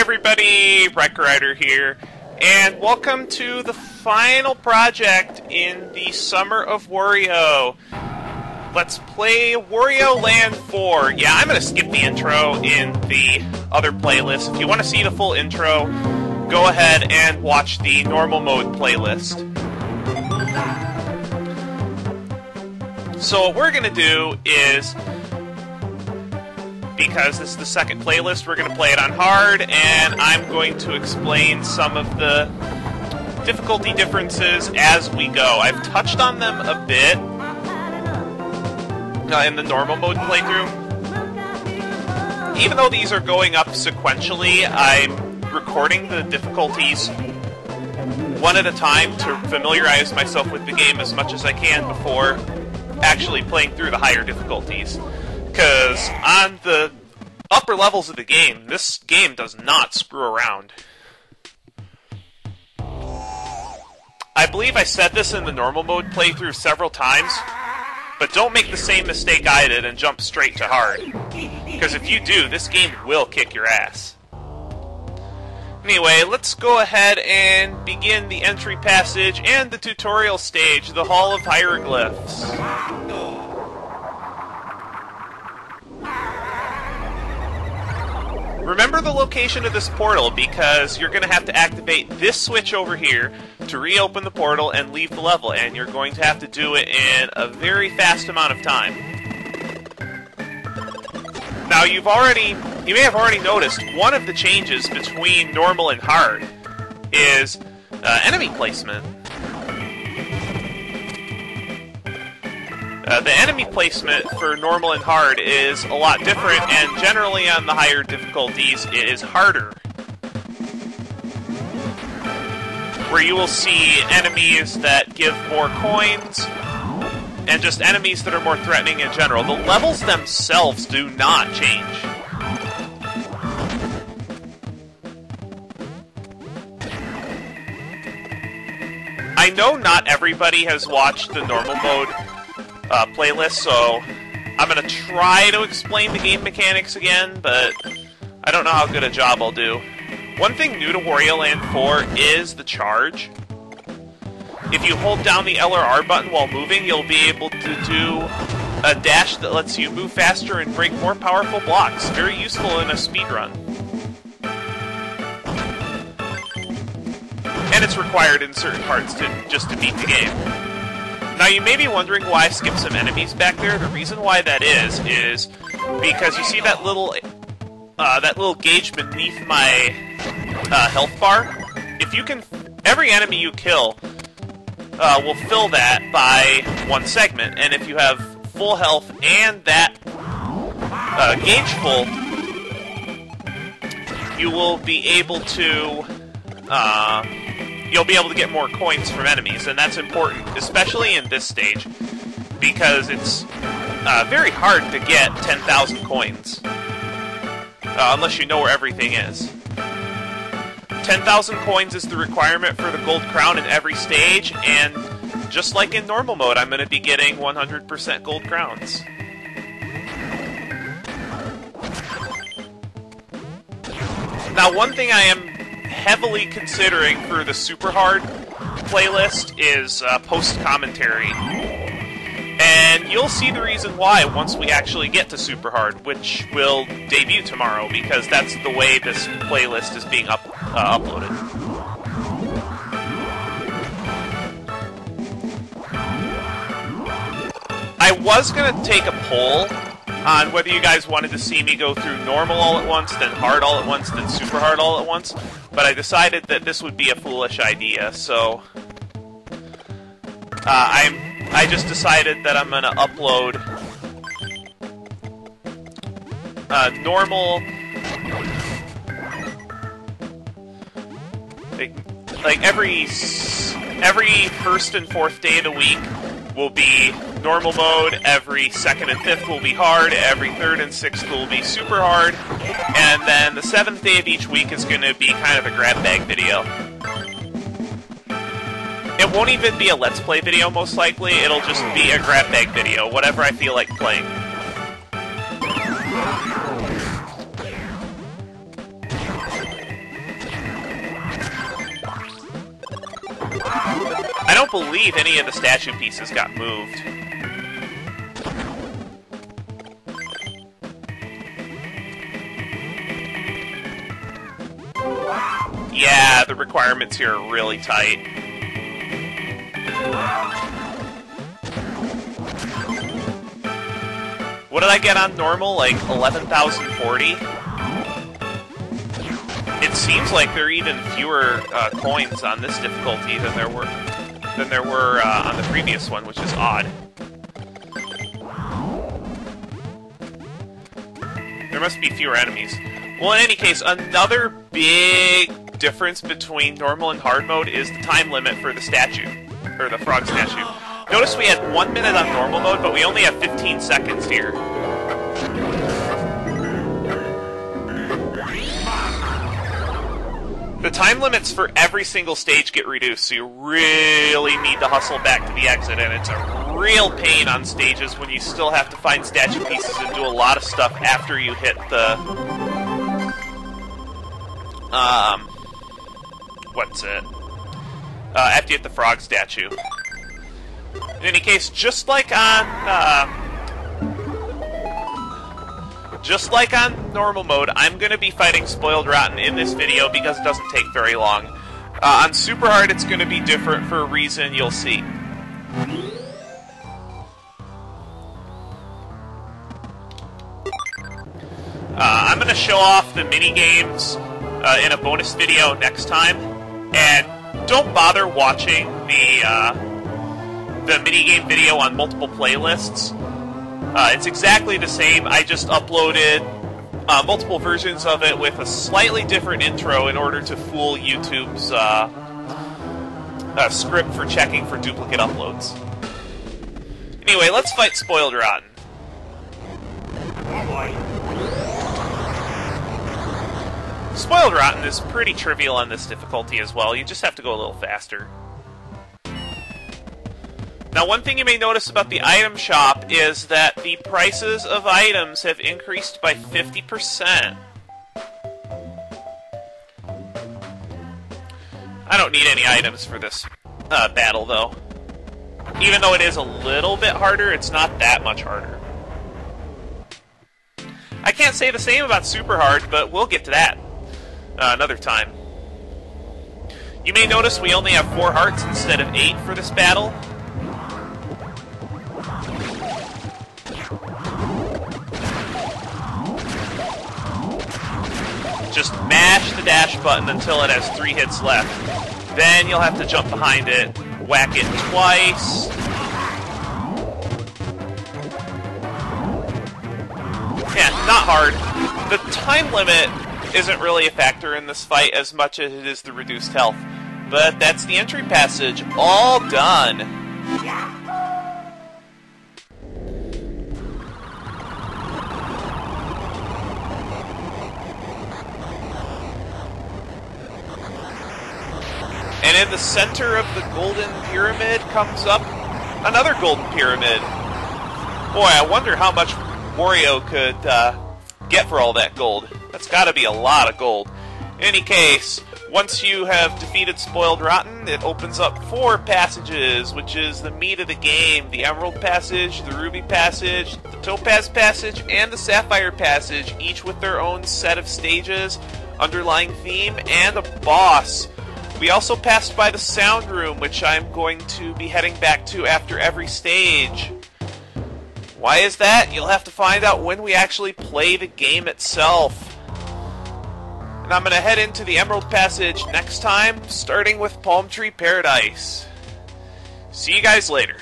everybody, Wreckrider here, and welcome to the final project in the Summer of Wario. Let's play Wario Land 4. Yeah, I'm going to skip the intro in the other playlist. If you want to see the full intro, go ahead and watch the normal mode playlist. So what we're going to do is, because this is the second playlist, we're going to play it on hard, and I'm going to explain some of the difficulty differences as we go. I've touched on them a bit in the normal mode playthrough. Even though these are going up sequentially, I'm recording the difficulties one at a time to familiarize myself with the game as much as I can before actually playing through the higher difficulties. Because on the upper levels of the game, this game does not screw around. I believe I said this in the normal mode playthrough several times, but don't make the same mistake I did and jump straight to hard. Because if you do, this game will kick your ass. Anyway, let's go ahead and begin the entry passage and the tutorial stage, the Hall of Hieroglyphs. Remember the location of this portal, because you're going to have to activate this switch over here to reopen the portal and leave the level, and you're going to have to do it in a very fast amount of time. Now, you may have already noticed one of the changes between normal and hard is enemy placement. The enemy placement for normal and hard is a lot different, and generally on the higher difficulties it is harder. Where you will see enemies that give more coins, and just enemies that are more threatening in general. The levels themselves do not change. I know not everybody has watched the normal mode playlist, so I'm going to try to explain the game mechanics again, but I don't know how good a job I'll do. One thing new to Wario Land 4 is the charge. If you hold down the L or R button while moving, you'll be able to do a dash that lets you move faster and break more powerful blocks. Very useful in a speedrun. And it's required in certain parts just to beat the game. Now, you may be wondering why I skipped some enemies back there. The reason why that is because you see that little gauge beneath my health bar? If you can, every enemy you kill will fill that by one segment, and if you have full health and that gauge full, you will be able to you'll be able to get more coins from enemies, and that's important, especially in this stage, because it's very hard to get 10,000 coins, unless you know where everything is. 10,000 coins is the requirement for the gold crown in every stage, and just like in normal mode, I'm going to be getting 100% gold crowns. Now, one thing I am heavily considering for the super hard playlist is post-commentary. And you'll see the reason why once we actually get to super hard, which will debut tomorrow, because that's the way this playlist is being uploaded. I was going to take a poll on whether you guys wanted to see me go through normal all at once, then hard all at once, then super hard all at once, but I decided that this would be a foolish idea, so I just decided that I'm going to upload normal, like every first and fourth day of the week will be normal mode, every second and fifth will be hard, every third and sixth will be super hard, and then the seventh day of each week is going to be kind of a grab bag video. It won't even be a Let's Play video, most likely. It'll just be a grab bag video, whatever I feel like playing. don't believe any of the statue pieces got moved. Yeah, the requirements here are really tight. What did I get on normal? Like 11,040? It seems like there are even fewer coins on this difficulty than there were on the previous one, which is odd. There must be fewer enemies. Well, in any case, another big difference between normal and hard mode is the time limit for the statue, or the frog statue. Notice we had 1 minute on normal mode, but we only have 15 seconds here. The time limits for every single stage get reduced, so you really need to hustle back to the exit, and it's a real pain on stages when you still have to find statue pieces and do a lot of stuff after you hit the... after you hit the frog statue. In any case, just like on normal mode, I'm going to be fighting Spoiled Rotten in this video because it doesn't take very long. On Super Hard, it's going to be different for a reason you'll see. I'm going to show off the mini-games in a bonus video next time, and don't bother watching the minigame video on multiple playlists. It's exactly the same. I just uploaded multiple versions of it with a slightly different intro in order to fool YouTube's script for checking for duplicate uploads. Anyway, let's fight Spoiled Rotten. Oh boy. Spoiled Rotten is pretty trivial on this difficulty as well. You just have to go a little faster. Now, one thing you may notice about the item shop is that the prices of items have increased by 50%. I don't need any items for this battle, though. Even though it is a little bit harder, it's not that much harder. I can't say the same about Super Hard, but we'll get to that another time. You may notice we only have 4 hearts instead of 8 for this battle. Just mash the dash button until it has 3 hits left. Then you'll have to jump behind it, whack it twice. Yeah, not hard. The time limit isn't really a factor in this fight as much as it is the reduced health. But that's the entry passage, all done. And in the center of the golden pyramid comes up another golden pyramid. Boy, I wonder how much Wario could get for all that gold. That's gotta be a lot of gold. In any case, once you have defeated Spoiled Rotten, it opens up 4 passages, which is the meat of the game. The Emerald Passage, the Ruby Passage, the Topaz Passage, and the Sapphire Passage, each with their own set of stages, underlying theme, and a boss. We also passed by the Sound Room, which I'm going to be heading back to after every stage. Why is that? You'll have to find out when we actually play the game itself. And I'm going to head into the Emerald Passage next time, starting with Palm Tree Paradise. See you guys later.